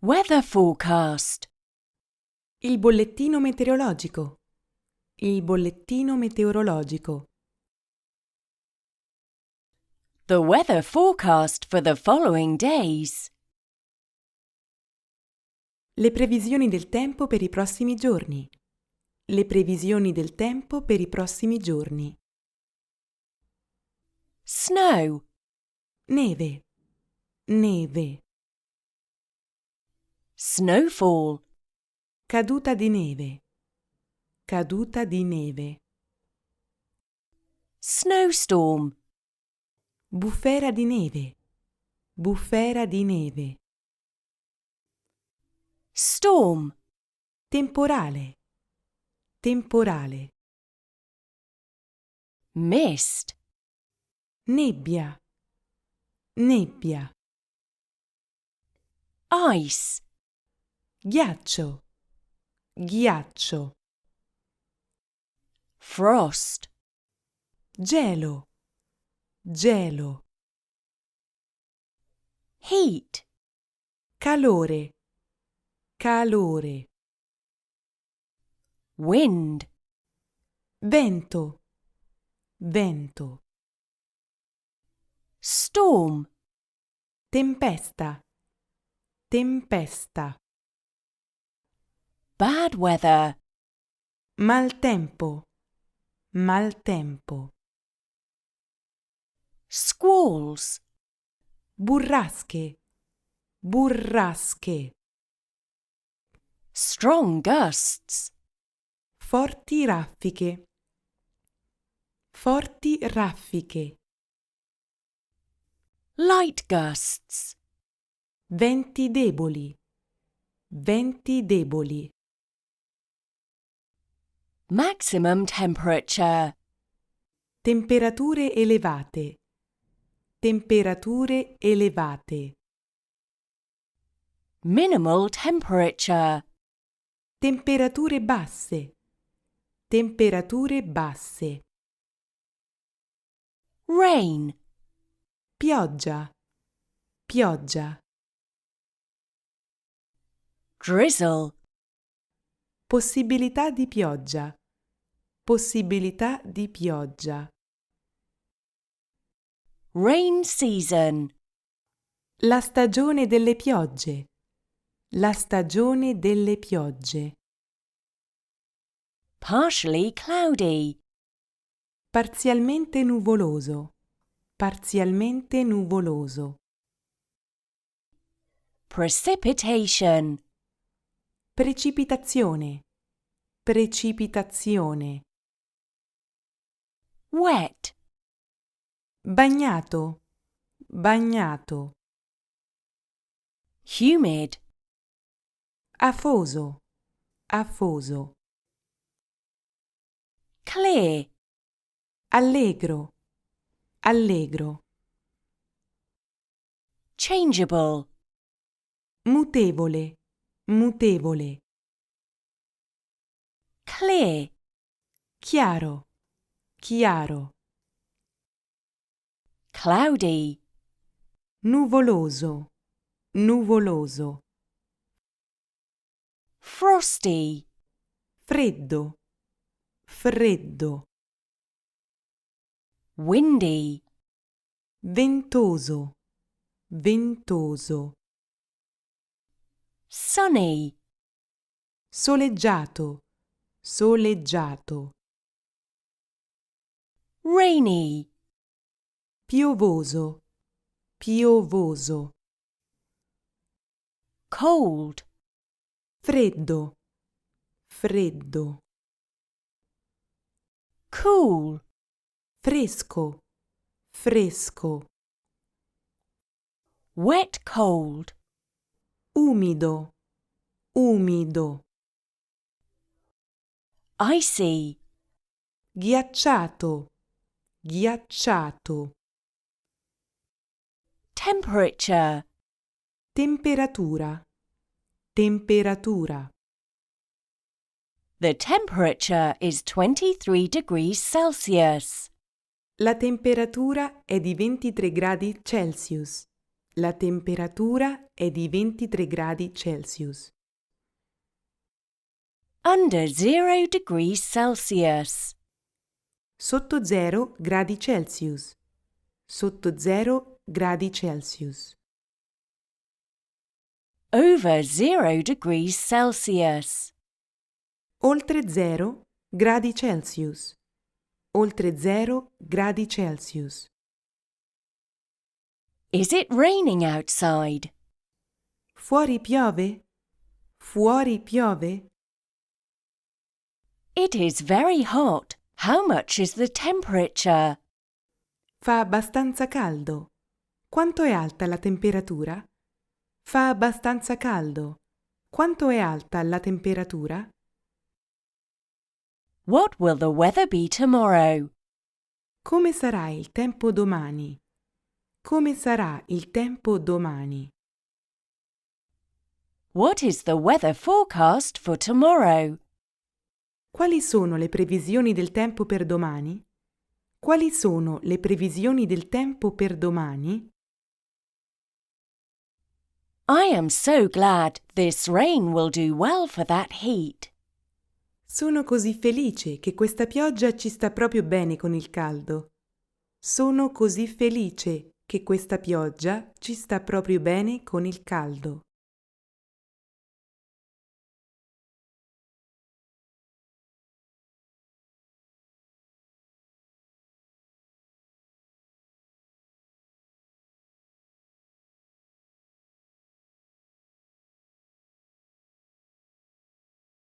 Weather forecast. Il bollettino meteorologico. Il bollettino meteorologico. The weather forecast for the following days. Le previsioni del tempo per i prossimi giorni. Le previsioni del tempo per i prossimi giorni. Snow. Neve. Neve. Snowfall. Caduta di neve. Caduta di neve. Snowstorm. Bufera di neve. Bufera di neve. Storm. Temporale. Temporale. Mist. Nebbia. Nebbia. Ice. Ghiaccio. Ghiaccio. Frost. Gelo. Gelo. Heat. Calore. Calore. Wind. Vento. Vento. Storm. Tempesta. Tempesta. Bad weather. Maltempo. Maltempo. Squalls. Burrasche. Burrasche. Strong gusts. Forti raffiche. Forti raffiche. Light gusts. Venti deboli. Venti deboli. Maximum temperature. Temperature elevate. Temperature elevate. Minimal temperature. Temperature basse. Temperature basse. Rain. Pioggia. Pioggia. Drizzle. Possibilità di pioggia. Possibilità di pioggia. Rain season. La stagione delle piogge. La stagione delle piogge. Partially cloudy. Parzialmente nuvoloso. Parzialmente nuvoloso. Precipitation. Precipitazione. Precipitazione. Wet. Bagnato. Bagnato. Humid. Afoso. Afoso. Clear. Allegro. Allegro. Changeable. Mutevole. Mutevole. Clear. Chiaro. Chiaro. Cloudy. Nuvoloso. Nuvoloso. Frosty. Freddo. Freddo. Windy. Ventoso. Ventoso. Sunny. Soleggiato. Soleggiato. Rainy. Piovoso. Piovoso. Cold. Freddo. Freddo. Cool. Fresco. Fresco. Wet cold. Umido. Umido. Icy. Ghiacciato. Ghiacciato. Temperature. Temperatura. Temperatura. The temperature is 23 degrees Celsius. La temperatura è di 23 gradi Celsius. La temperatura è di 23 gradi Celsius. Under 0 degrees Celsius. Sotto 0 gradi Celsius. Sotto 0 gradi Celsius. Over 0 degrees Celsius. Oltre 0 gradi Celsius. Oltre 0 gradi Celsius. Is it raining outside? Fuori piove? Fuori piove? It is very hot. How much is the temperature? Fa abbastanza caldo. Quanto è alta la temperatura? Fa abbastanza caldo. Quanto è alta la temperatura? What will the weather be tomorrow? Come sarà il tempo domani? Come sarà il tempo domani? What is the weather forecast for tomorrow? Quali sono le previsioni del tempo per domani? Quali sono le previsioni del tempo per domani? I am so glad this rain will do well for that heat. Sono così felice che questa pioggia ci sta proprio bene con il caldo. Sono così felice che questa pioggia ci sta proprio bene con il caldo.